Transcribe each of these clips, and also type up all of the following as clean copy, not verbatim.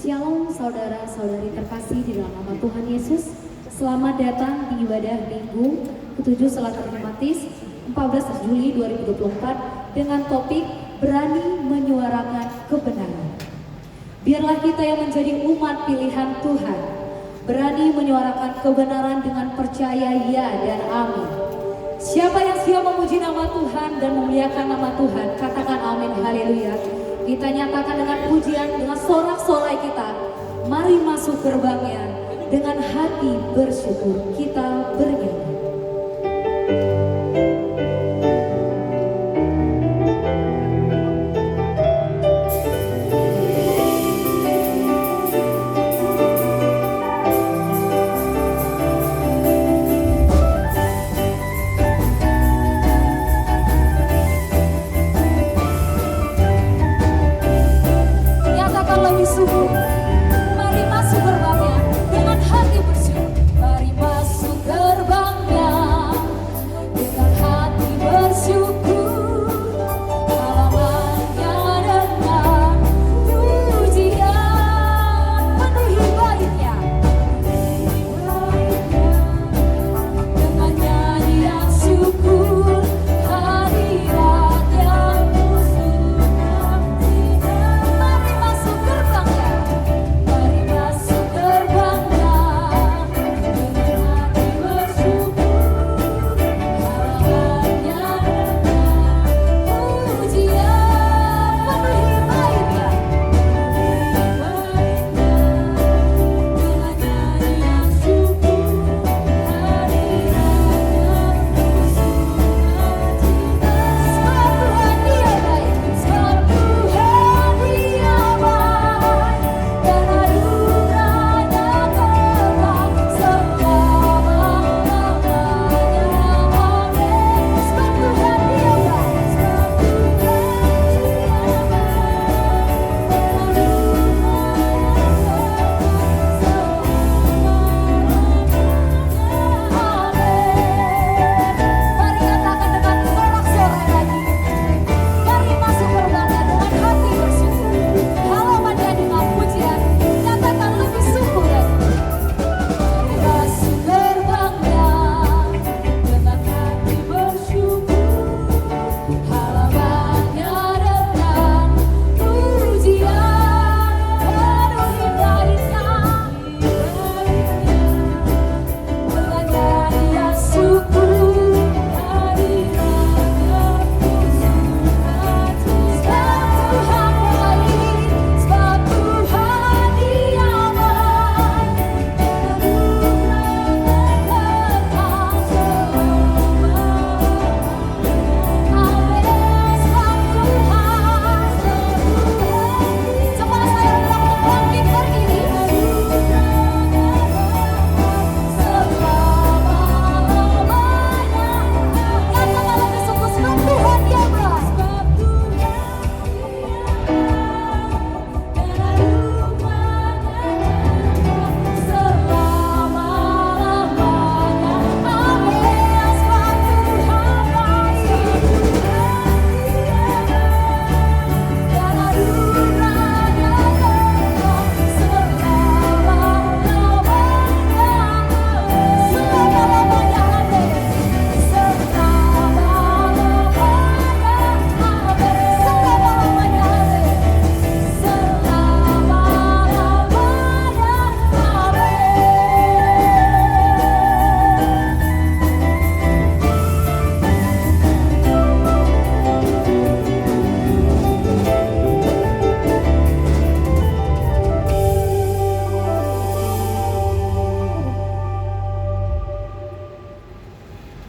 Shalom saudara-saudari terkasih di dalam nama Tuhan Yesus. Selamat datang di ibadah Minggu ke-7 Salat Adventatis 14 Juli 2024 dengan topik berani menyuarakan kebenaran. Biarlah kita yang menjadi umat pilihan Tuhan berani menyuarakan kebenaran dengan percaya ya dan amin. Siapa yang siap memuji nama Tuhan dan memuliakan nama Tuhan, katakan amin, haleluya. Kita nyatakan dengan pujian, dengan sorak-sorai kita. Mari masuk gerbangnya dengan hati bersyukur kita bernyanyi.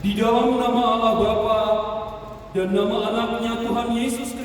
Di dalam nama Allah Bapa dan nama anaknya Tuhan Yesus Kristus,